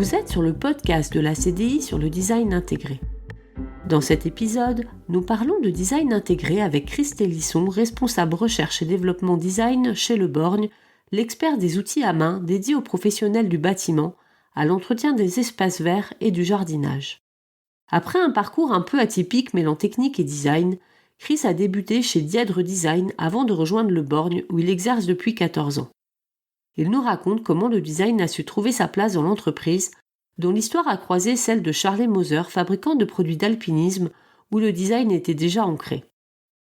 Vous êtes sur le podcast de la CDI sur le design intégré. Dans cet épisode, nous parlons de design intégré avec Chris Télisson, responsable recherche et développement design chez Le Borgne, l'expert des outils à main dédiés aux professionnels du bâtiment, à l'entretien des espaces verts et du jardinage. Après un parcours un peu atypique mêlant technique et design, Chris a débuté chez Dièdre Design avant de rejoindre Le Borgne où il exerce depuis 14 ans. Il nous raconte comment le design a su trouver sa place dans l'entreprise, dont l'histoire a croisé celle de Charles Moser, fabricant de produits d'alpinisme, où le design était déjà ancré.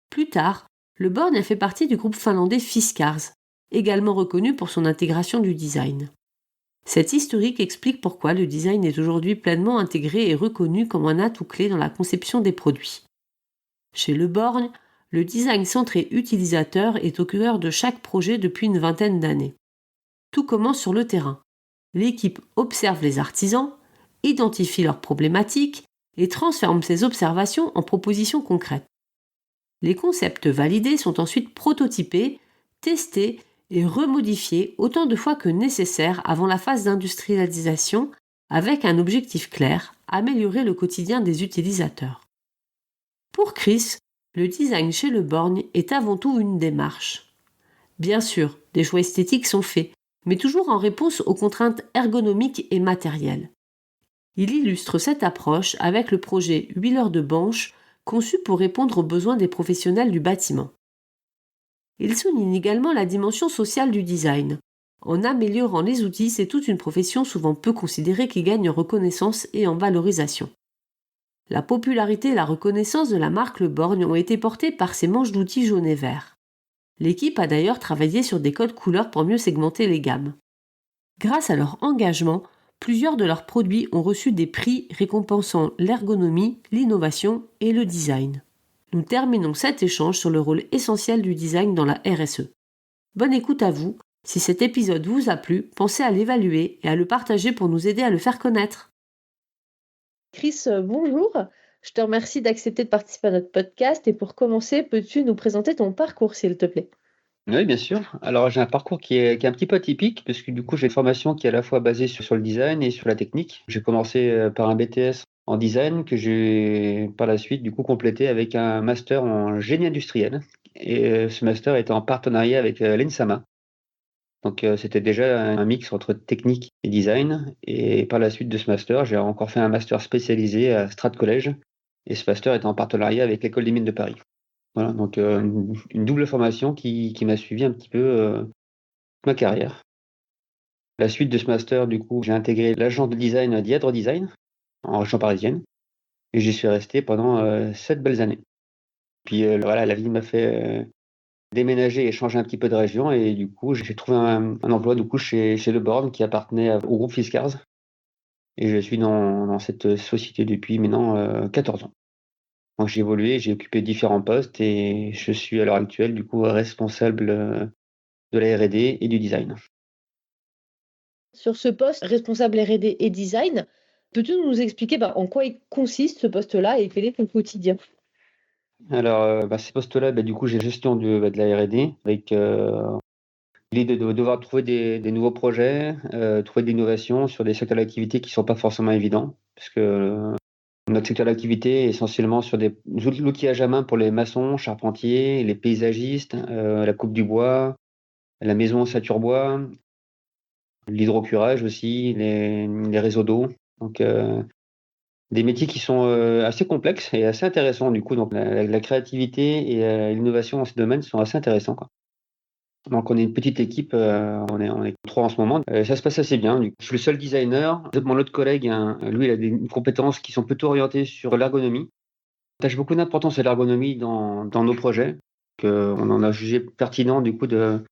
Plus tard, Le Borgne a fait partie du groupe finlandais Fiskars, également reconnu pour son intégration du design. Cet historique explique pourquoi le design est aujourd'hui pleinement intégré et reconnu comme un atout clé dans la conception des produits. Chez Le Borgne, le design centré utilisateur est au cœur de chaque projet depuis une vingtaine d'années. Tout commence sur le terrain. L'équipe observe les artisans, identifie leurs problématiques et transforme ces observations en propositions concrètes. Les concepts validés sont ensuite prototypés, testés et remodifiés autant de fois que nécessaire avant la phase d'industrialisation avec un objectif clair, améliorer le quotidien des utilisateurs. Pour Chris, le design chez Le Borgne est avant tout une démarche. Bien sûr, des choix esthétiques sont faits, mais toujours en réponse aux contraintes ergonomiques et matérielles. Il illustre cette approche avec le projet Huileur de Banche, conçu pour répondre aux besoins des professionnels du bâtiment. Il souligne également la dimension sociale du design. En améliorant les outils, c'est toute une profession souvent peu considérée qui gagne en reconnaissance et en valorisation. La popularité et la reconnaissance de la marque Le Borgne ont été portées par ses manches d'outils jaunes et verts. L'équipe a d'ailleurs travaillé sur des codes couleurs pour mieux segmenter les gammes. Grâce à leur engagement, plusieurs de leurs produits ont reçu des prix récompensant l'ergonomie, l'innovation et le design. Nous terminons cet échange sur le rôle essentiel du design dans la RSE. Bonne écoute à vous. Si cet épisode vous a plu, pensez à l'évaluer et à le partager pour nous aider à le faire connaître. Chris, bonjour. Je te remercie d'accepter de participer à notre podcast et pour commencer, peux-tu nous présenter ton parcours, s'il te plaît? Oui, bien sûr. Alors, j'ai un parcours qui est un petit peu atypique parce que du coup, j'ai une formation qui est à la fois basée sur le design et sur la technique. J'ai commencé par un BTS en design que j'ai par la suite du coup complété avec un master en génie industriel. Et ce master était en partenariat avec l'ENSAMA. Donc, c'était déjà un mix entre technique et design. Et par la suite de ce master, j'ai encore fait un master spécialisé à Strat Collège. Et ce master était en partenariat avec l'École des mines de Paris. Voilà, donc une double formation qui m'a suivi un petit peu toute ma carrière. La suite de ce master, du coup, j'ai intégré l'agence de design Dièdre Design en région parisienne et j'y suis resté pendant 7 belles années. Puis voilà, la vie m'a fait déménager et changer un petit peu de région et du coup, j'ai trouvé un emploi du coup chez Le Borgne qui appartenait au groupe Fiskars et je suis dans cette société depuis maintenant 14 ans. Donc j'ai évolué, j'ai occupé différents postes et je suis à l'heure actuelle du coup responsable de la R&D et du design. Sur ce poste, responsable R&D et design, peux-tu nous expliquer en quoi il consiste ce poste-là et quel est ton quotidien? Alors, ces postes-là, du coup, j'ai gestion de la R&D avec l'idée de devoir trouver des nouveaux projets, trouver de l'innovation sur des secteurs d'activité qui sont pas forcément évidents. Parce que notre secteur d'activité est essentiellement sur l'outillage à main pour les maçons, charpentiers, les paysagistes, la coupe du bois, la maison ossature bois, l'hydrocurage aussi, les réseaux d'eau. Donc, des métiers qui sont assez complexes et assez intéressants du coup. Donc la créativité et l'innovation dans ces domaines sont assez intéressants, quoi. Donc on est une petite équipe, on est 3 en ce moment. Ça se passe assez bien. Du coup, je suis le seul designer. Mon autre collègue, hein, lui, il a des compétences qui sont plutôt orientées sur l'ergonomie. On attache beaucoup d'importance à l'ergonomie dans nos projets. On en a jugé pertinent du coup de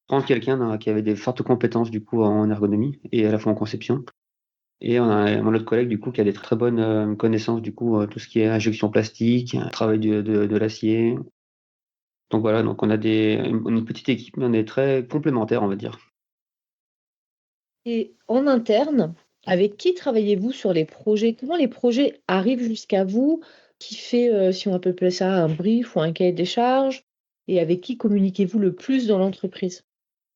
prendre quelqu'un qui avait des fortes compétences du coup en ergonomie et à la fois en conception. Et on a mon autre collègue du coup qui a des très bonnes connaissances du coup tout ce qui est injection plastique, travail de l'acier. Donc voilà, donc on est une petite équipe, mais on est très complémentaires, on va dire. Et en interne, avec qui travaillez-vous sur les projets? Comment les projets arrivent jusqu'à vous? Qui fait, si on appelle ça un brief ou un cahier des charges? Et avec qui communiquez-vous le plus dans l'entreprise?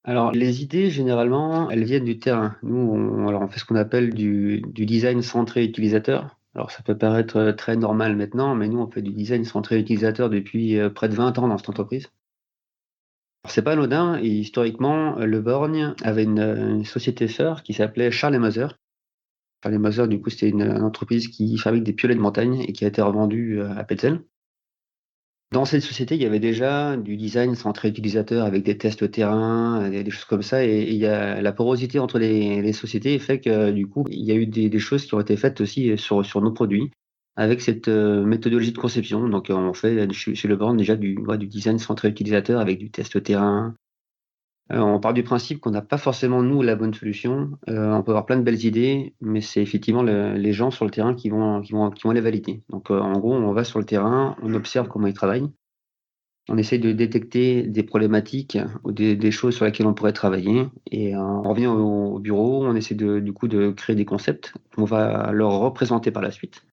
Alors, les idées, généralement, elles viennent du terrain. Nous, on fait ce qu'on appelle du design centré utilisateur. Alors, ça peut paraître très normal maintenant, mais nous, on fait du design centré utilisateur depuis près de 20 ans dans cette entreprise. Alors, c'est pas anodin, et historiquement, Le Borgne avait une société sœur qui s'appelait Charles et Moser. Charles et Moser, du coup, c'était une entreprise qui fabrique des piolets de montagne et qui a été revendue à Petzl. Dans cette société, il y avait déjà du design centré utilisateur avec des tests terrain, des choses comme ça. Et il y a la porosité entre les sociétés fait que du coup, il y a eu des choses qui ont été faites aussi sur nos produits avec cette méthodologie de conception. Donc, on fait chez Leborn déjà du design centré utilisateur avec du test terrain. On part du principe qu'on n'a pas forcément, nous, la bonne solution. On peut avoir plein de belles idées, mais c'est effectivement les gens sur le terrain qui vont les valider. Donc, en gros, on va sur le terrain, on observe comment ils travaillent. On essaye de détecter des problématiques ou des choses sur lesquelles on pourrait travailler et on revient au bureau, on essaie du coup de créer des concepts qu'on va leur représenter par la suite.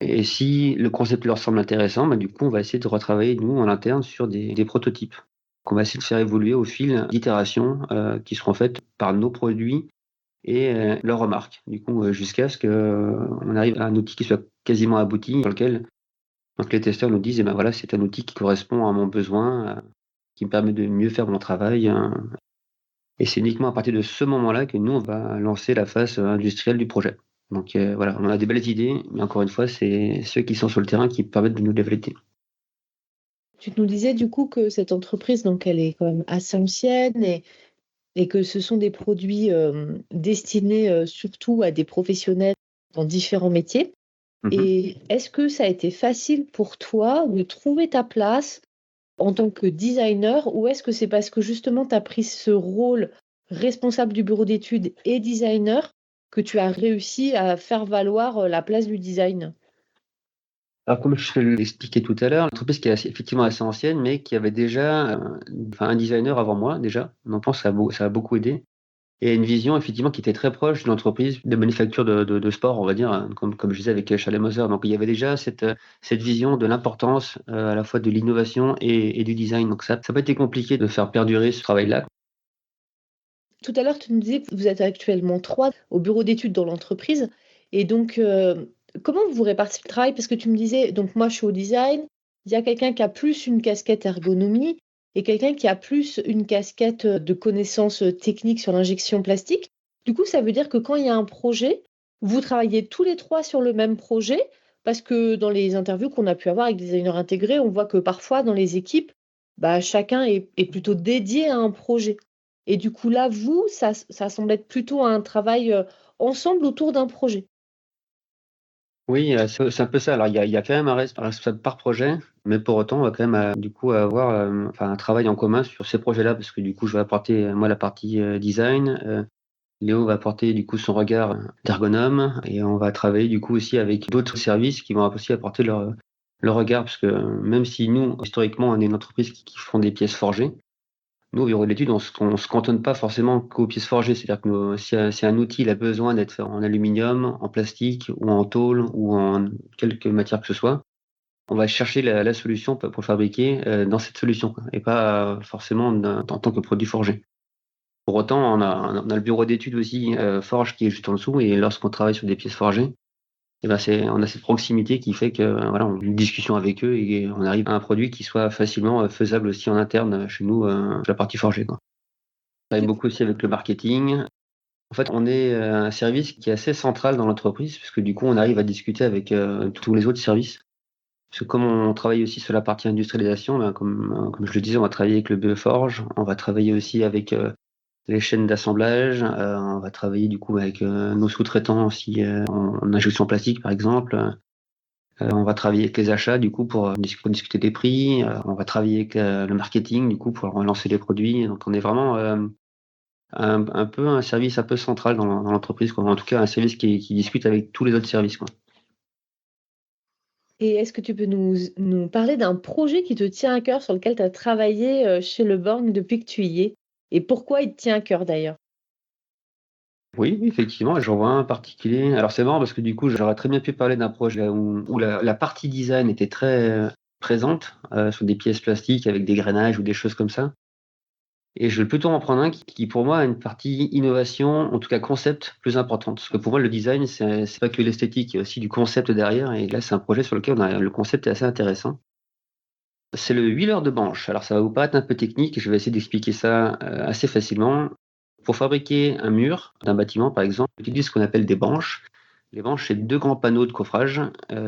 Et si le concept leur semble intéressant, bah, du coup, on va essayer de retravailler, nous, en interne, sur des prototypes qu'on va essayer de faire évoluer au fil d'itérations qui seront faites par nos produits et leurs remarques. Du coup, jusqu'à ce qu'on arrive à un outil qui soit quasiment abouti, dans lequel donc les testeurs nous disent: «Eh ben, voilà, c'est un outil qui correspond à mon besoin, qui me permet de mieux faire mon travail», et c'est uniquement à partir de ce moment-là que nous, on va lancer la phase, industrielle du projet. Donc voilà, on a des belles idées, mais encore une fois, c'est ceux qui sont sur le terrain qui permettent de nous les valider. Tu nous disais du coup que cette entreprise, donc elle est quand même assez ancienne et que ce sont des produits destinés surtout à des professionnels dans différents métiers. Mmh. Et est-ce que ça a été facile pour toi de trouver ta place en tant que designer ou est-ce que c'est parce que justement tu as pris ce rôle responsable du bureau d'études et designer que tu as réussi à faire valoir la place du design? Alors comme je te l'expliquais tout à l'heure, l'entreprise qui est effectivement assez ancienne, mais qui avait déjà, un designer avant moi déjà. Donc je pense que ça a beaucoup aidé. Et une vision effectivement qui était très proche d'une entreprise de manufacture de sport, on va dire, comme je disais avec Charles Moser. Donc il y avait déjà cette vision de l'importance, à la fois de l'innovation et du design. Donc ça n'a pas été compliqué de faire perdurer ce travail-là. Tout à l'heure, tu nous disais que vous êtes actuellement 3 au bureau d'études dans l'entreprise et donc comment vous répartissez le travail? Parce que tu me disais donc moi je suis au design, il y a quelqu'un qui a plus une casquette ergonomie et quelqu'un qui a plus une casquette, de connaissances, techniques sur l'injection plastique. Du coup, ça veut dire que quand il y a un projet, vous travaillez tous les 3 sur le même projet? Parce que dans les interviews qu'on a pu avoir avec des designers intégrés, on voit que parfois dans les équipes, bah, chacun est plutôt dédié à un projet. Et du coup, là, vous, ça semble être plutôt un travail, ensemble autour d'un projet. Oui, c'est un peu ça. Alors il y a quand même un responsable par projet, mais pour autant, on va quand même, du coup avoir, enfin un travail en commun sur ces projets-là parce que du coup, je vais apporter, moi la partie, design, Léo va apporter du coup son regard d'ergonome et on va travailler du coup aussi avec d'autres services qui vont aussi apporter leur regard parce que même si nous, historiquement, on est une entreprise qui font des pièces forgées, nous, au bureau d'études, on se cantonne pas forcément qu'aux pièces forgées. C'est-à-dire que si un outil il a besoin d'être fait en aluminium, en plastique ou en tôle ou en quelque matière que ce soit, on va chercher la solution pour le fabriquer, dans cette solution, quoi et pas, forcément en tant que produit forgé. Pour autant, on a le bureau d'études aussi, forge qui est juste en dessous et lorsqu'on travaille sur des pièces forgées et ben, on a cette proximité qui fait que, voilà, on a une discussion avec eux et on arrive à un produit qui soit facilement, faisable aussi en interne, chez nous, sur la partie forgée, quoi. On travaille beaucoup aussi avec le marketing. En fait, on est, un service qui est assez central dans l'entreprise puisque du coup, on arrive à discuter avec, tous les autres services. Parce que comme on travaille aussi sur la partie industrialisation, ben, comme je le disais, on va travailler avec le BE-Forge, on va travailler aussi avec, les chaînes d'assemblage, on va travailler du coup avec, nos sous-traitants aussi, en injection plastique par exemple, on va travailler avec les achats du coup pour discuter des prix, on va travailler avec, le marketing du coup pour relancer les produits. Donc on est vraiment, un peu un service un peu central dans l'entreprise quoi, en tout cas un service qui discute avec tous les autres services quoi. Et est-ce que tu peux nous parler d'un projet qui te tient à cœur, sur lequel tu as travaillé, chez Le Borgne depuis que tu y es? Et pourquoi il te tient à cœur d'ailleurs? Oui, oui, effectivement, j'en vois un particulier. Alors c'est marrant parce que du coup, j'aurais très bien pu parler d'un projet où la partie design était très, présente, sur des pièces plastiques avec des grainages ou des choses comme ça. Et je vais plutôt en prendre un qui pour moi a une partie innovation, en tout cas concept, plus importante. Parce que pour moi, le design, c'est pas que l'esthétique, il y a aussi du concept derrière. Et là, c'est un projet sur lequel le concept est assez intéressant. C'est le huileur de branches. Alors, ça va vous paraître un peu technique, je vais essayer d'expliquer ça assez facilement. Pour fabriquer un mur d'un bâtiment, par exemple, on utilise ce qu'on appelle des branches. Les branches, c'est 2 grands panneaux de coffrage.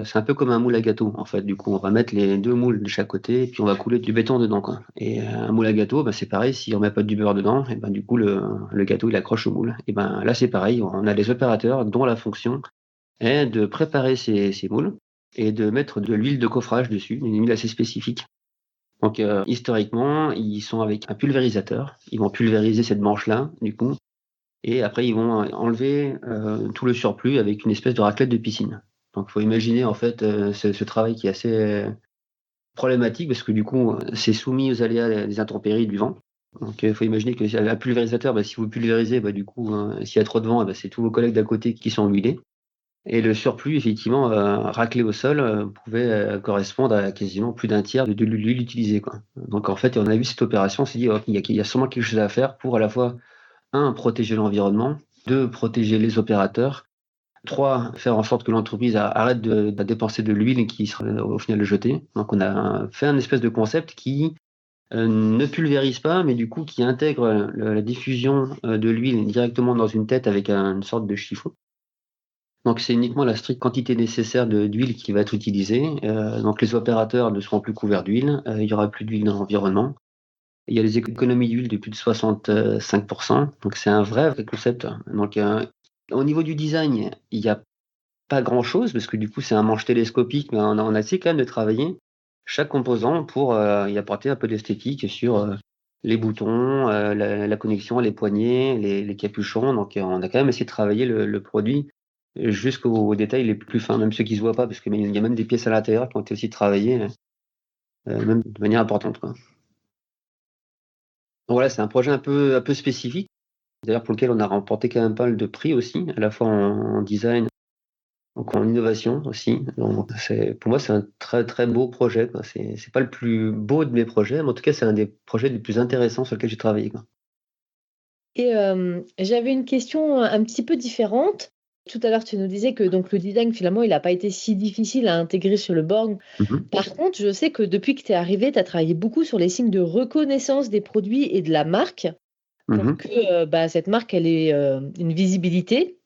C'est un peu comme un moule à gâteau, en fait. Du coup, on va mettre les 2 moules de chaque côté, et puis on va couler du béton dedans, quoi. Et un moule à gâteau, bah, c'est pareil, si on met pas du beurre dedans, et ben, du coup, le gâteau, il accroche au moule. Et ben, là, c'est pareil, on a des opérateurs dont la fonction est de préparer ces moules et de mettre de l'huile de coffrage dessus, une huile assez spécifique. Donc, historiquement, ils sont avec un pulvérisateur. Ils vont pulvériser cette branche-là, du coup, et après, ils vont enlever tout le surplus avec une espèce de raclette de piscine. Donc, il faut imaginer, en fait, ce travail qui est assez problématique parce que, du coup, c'est soumis aux aléas des intempéries du vent. Donc, il faut imaginer que un pulvérisateur, bah, si vous pulvérisez, bah, du coup, s'il y a trop de vent, bah, c'est tous vos collègues d'à côté qui sont huilés. Et le surplus, effectivement, raclé au sol, pouvait correspondre à quasiment plus d'un tiers de l'huile utilisée, quoi. Donc, en fait, on a vu cette opération, on s'est dit, oh, il y a sûrement quelque chose à faire pour à la fois, un, protéger l'environnement, deux, protéger les opérateurs, trois, faire en sorte que l'entreprise arrête de dépenser de l'huile qui sera au final jetée. Donc, on a fait un espèce de concept qui ne pulvérise pas, mais du coup, qui intègre la diffusion de l'huile directement dans une tête avec une sorte de chiffon. Donc, c'est uniquement la stricte quantité nécessaire d'huile qui va être utilisée. Donc, les opérateurs ne seront plus couverts d'huile. Il y aura plus d'huile dans l'environnement. Il y a des économies d'huile de plus de 65%. Donc, c'est un vrai concept. Donc, au niveau du design, il n'y a pas grand-chose parce que du coup, c'est un manche télescopique, mais on a essayé quand même de travailler chaque composant pour y apporter un peu d'esthétique sur les boutons, la connexion, les poignées, les capuchons. Donc, on a quand même essayé de travailler le produit jusqu'aux détails les plus fins, même ceux qui se voient pas, parce qu'il y a même des pièces à l'intérieur qui ont été aussi travaillées, même de manière importante, quoi. Donc voilà, c'est un projet un peu spécifique, d'ailleurs pour lequel on a remporté quand même pas mal de prix aussi, à la fois en design, donc en innovation aussi. Donc pour moi, c'est un très très beau projet, quoi. C'est pas le plus beau de mes projets, mais en tout cas, c'est un des projets les plus intéressants sur lesquels j'ai travaillé, quoi. Et j'avais une question un petit peu différente. Tout à l'heure, tu nous disais que donc le design, finalement, il n'a pas été si difficile à intégrer sur le borgne. Mhm. Par contre, je sais que depuis que tu es arrivé, tu as travaillé beaucoup sur les signes de reconnaissance des produits et de la marque pour Mhm. que cette marque, elle ait une visibilité.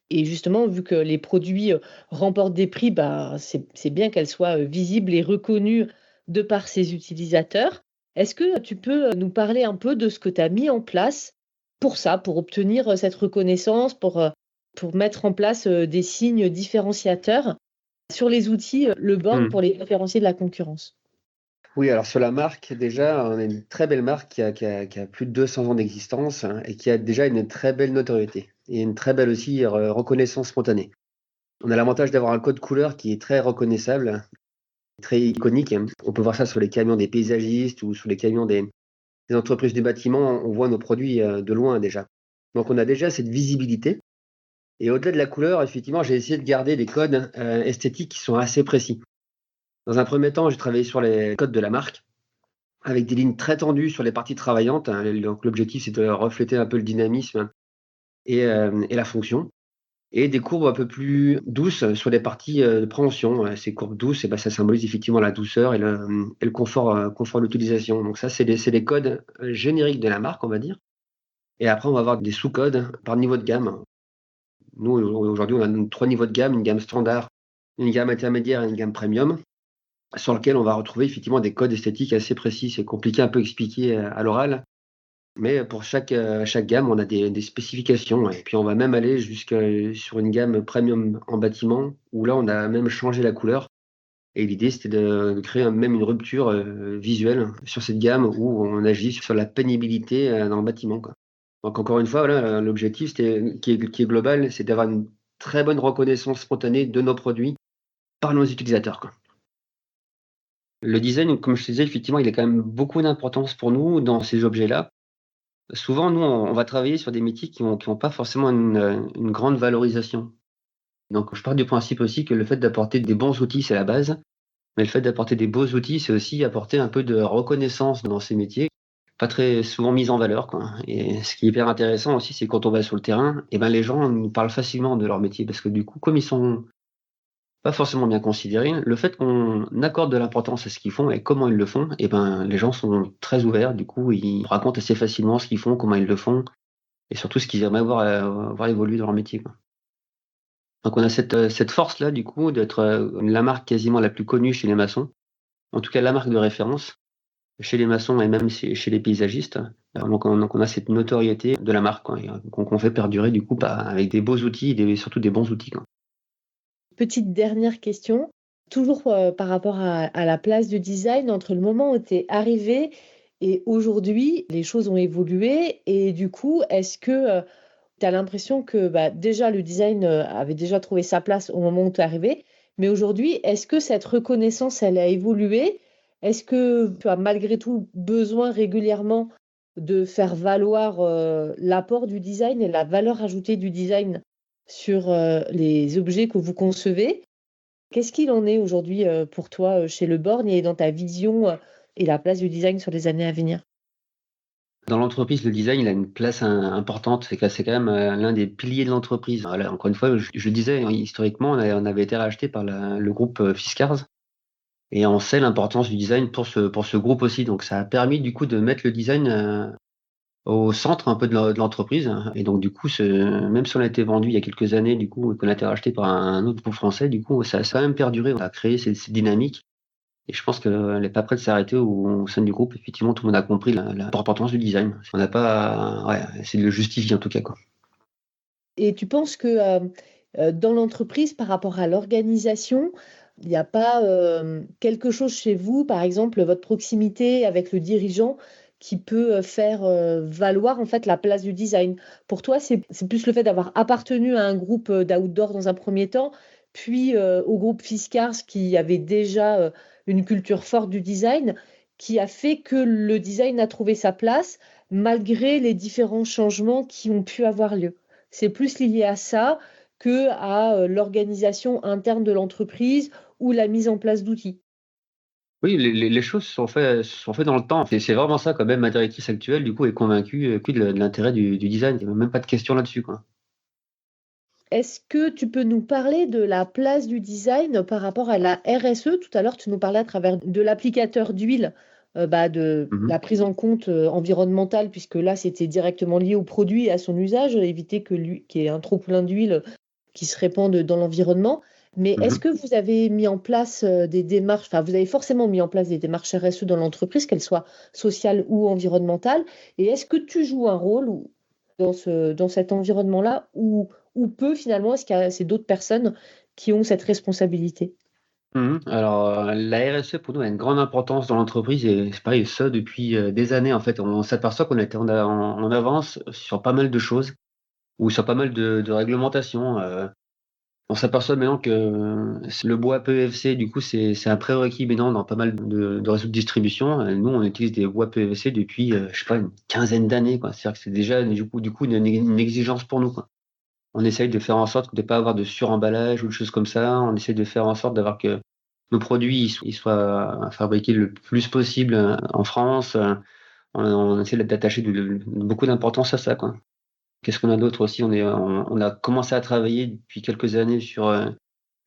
Et justement, vu que les produits remportent des prix, c'est bien qu'elles soient visibles et reconnues de par ses utilisateurs. Est-ce que tu peux nous parler un peu de ce que tu as mis en place pour ça, pour obtenir cette reconnaissance, pour mettre en place des signes différenciateurs sur les outils, le borne Mhm. pour les différencier de la concurrence? Oui, alors sur la marque, déjà, on a une très belle marque qui a plus de 200 ans d'existence, hein, et qui a déjà une très belle notoriété et une très belle aussi reconnaissance spontanée. On a l'avantage d'avoir un code couleur qui est très reconnaissable, très iconique. On peut voir ça sur les camions des paysagistes ou sur les camions des entreprises du bâtiment. On voit nos produits de loin déjà. Donc on a déjà cette visibilité. Et au-delà de la couleur, effectivement, j'ai essayé de garder des codes esthétiques qui sont assez précis. Dans un premier temps, j'ai travaillé sur les codes de la marque, avec des lignes très tendues sur les parties travaillantes, hein. Donc l'objectif, c'est de refléter un peu le dynamisme et la fonction. Et des courbes un peu plus douces sur les parties de préhension. Ces courbes douces, et ben, ça symbolise effectivement la douceur et le confort d'utilisation. Donc ça, c'est des codes génériques de la marque, on va dire. Et après, on va avoir des sous-codes par niveau de gamme. Nous, aujourd'hui, on a 3 niveaux de gamme, une gamme standard, une gamme intermédiaire et une gamme premium, sur lequel on va retrouver effectivement des codes esthétiques assez précis. C'est compliqué un peu à expliquer à l'oral, mais pour chaque gamme, on a des spécifications, et puis on va même aller jusqu'à sur une gamme premium en bâtiment, où là, on a même changé la couleur, et l'idée, c'était de créer même une rupture visuelle sur cette gamme où on agit sur la pénibilité dans le bâtiment, quoi. Donc encore une fois, voilà, l'objectif qui est global, c'est d'avoir une très bonne reconnaissance spontanée de nos produits par nos utilisateurs, quoi. Le design, comme je te disais, effectivement, il a quand même beaucoup d'importance pour nous dans ces objets-là. Souvent, nous, on va travailler sur des métiers qui ont pas forcément une grande valorisation. Donc je pars du principe aussi que le fait d'apporter des bons outils, c'est la base, mais le fait d'apporter des beaux outils, c'est aussi apporter un peu de reconnaissance dans ces métiers. pas très souvent mises en valeur, quoi. Et ce qui est hyper intéressant aussi, c'est quand on va sur le terrain, et ben les gens nous parlent facilement de leur métier parce que du coup, comme ils sont pas forcément bien considérés, le fait qu'on accorde de l'importance à ce qu'ils font et comment ils le font, et ben les gens sont très ouverts. Du coup, ils racontent assez facilement ce qu'ils font, comment ils le font, et surtout ce qu'ils aimeraient voir évoluer dans leur métier, quoi. Donc on a cette force-là, du coup, d'être la marque quasiment la plus connue chez les maçons, en tout cas la marque de référence chez les maçons et même chez les paysagistes. Donc on a cette notoriété de la marque, quoi, et qu'on fait perdurer du coup avec des beaux outils et surtout des bons outils, quoi. Petite dernière question, toujours par rapport à la place du design entre le moment où tu es arrivé et aujourd'hui, les choses ont évolué et du coup, est-ce que tu as l'impression que bah, déjà le design avait déjà trouvé sa place au moment où tu es arrivé, mais aujourd'hui, est-ce que cette reconnaissance, elle a évolué? Est-ce que tu as malgré tout besoin régulièrement de faire valoir l'apport du design et la valeur ajoutée du design sur les objets que vous concevez? Qu'est-ce qu'il en est aujourd'hui pour toi chez Le Borgne et dans ta vision et la place du design sur les années à venir? Dans l'entreprise, le design, il a une place importante. C'est quand même l'un des piliers de l'entreprise. Voilà, encore une fois, je le disais, historiquement, on avait été racheté par le groupe Fiskars. Et on sait l'importance du design pour ce groupe aussi. Donc ça a permis du coup de mettre le design au centre un peu de l'entreprise. Et donc du coup, même si on a été vendu il y a quelques années, du coup, et qu'on a été racheté par un autre groupe français, du coup, ça a quand même perduré. On a créé cette dynamique. Et je pense qu'elle n'est pas prête de s'arrêter au sein du groupe. Effectivement, tout le monde a compris l'importance du design. On n'a pas, ouais, essayé de le justifier en tout cas, quoi. Et tu penses que dans l'entreprise, par rapport à l'organisation, il n'y a pas quelque chose chez vous, par exemple, votre proximité avec le dirigeant, qui peut faire valoir en fait la place du design? Pour toi, c'est plus le fait d'avoir appartenu à un groupe d'outdoor dans un premier temps, puis au groupe Fiskars qui avait déjà une culture forte du design, qui a fait que le design a trouvé sa place malgré les différents changements qui ont pu avoir lieu. C'est plus lié à ça que à l'organisation interne de l'entreprise ou la mise en place d'outils. Oui, les choses sont faites dans le temps. C'est vraiment ça, quand même. Ma directrice actuelle, du coup, est convaincue de l'intérêt du design. Il n'y a même pas de question là-dessus, quoi. Est-ce que tu peux nous parler de la place du design par rapport à la RSE? Tout à l'heure, tu nous parlais à travers de l'applicateur d'huile, bah, de Mhm. la prise en compte environnementale, puisque là, c'était directement lié au produit et à son usage, éviter qu'il y ait un trop plein d'huile qui se répandent dans l'environnement. Mais est-ce Mhm. que vous avez mis en place des démarches, enfin vous avez forcément mis en place des démarches RSE dans l'entreprise, qu'elles soient sociales ou environnementales, et est-ce que tu joues un rôle dans cet environnement-là ou peu finalement, est-ce que c'est d'autres personnes qui ont cette responsabilité? Alors, la RSE pour nous a une grande importance dans l'entreprise et c'est pareil, ça depuis des années en fait. On s'aperçoit qu'on était en avance sur pas mal de choses ou sur pas mal de réglementations. On s'aperçoit maintenant que le bois PEFC, du coup, c'est un prérequis maintenant dans pas mal de réseaux de distribution. Nous, on utilise des bois PEFC depuis, je sais pas, une quinzaine d'années, quoi. C'est-à-dire que c'est déjà du coup une exigence pour nous, quoi. On essaye de faire en sorte de ne pas avoir de suremballage ou de choses comme ça. On essaye de faire en sorte d'avoir que nos produits ils soient fabriqués le plus possible en France. On essaie d'attacher beaucoup d'importance à ça, quoi. Qu'est-ce qu'on a d'autre aussi? On a commencé à travailler depuis quelques années sur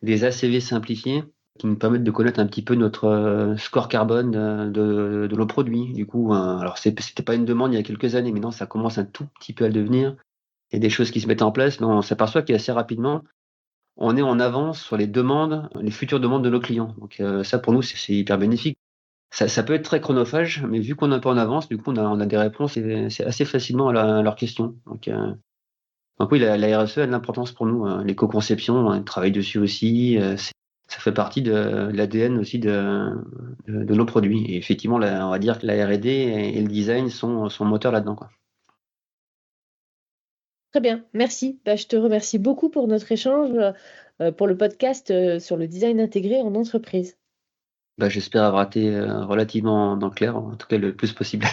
des ACV simplifiés qui nous permettent de connaître un petit peu notre score carbone de nos produits. Du coup, alors c'était pas une demande il y a quelques années, mais non, ça commence un tout petit peu à le devenir. Il y a des choses qui se mettent en place, mais on s'aperçoit qu'assez rapidement, on est en avance sur les demandes, les futures demandes de nos clients. Donc ça, pour nous, c'est hyper bénéfique. Ça peut être très chronophage, mais vu qu'on est un peu en avance, du coup, on a des réponses et c'est assez facilement à leurs questions. Donc oui, la RSE a de l'importance pour nous. L'éco-conception, on travaille dessus aussi. Ça fait partie de l'ADN aussi de nos produits. Et effectivement, on va dire que la R&D et le design sont moteurs là-dedans, quoi. Très bien, merci. Bah, je te remercie beaucoup pour notre échange, pour le podcast sur le design intégré en entreprise. Bah, j'espère avoir été relativement dans le clair, en tout cas le plus possible.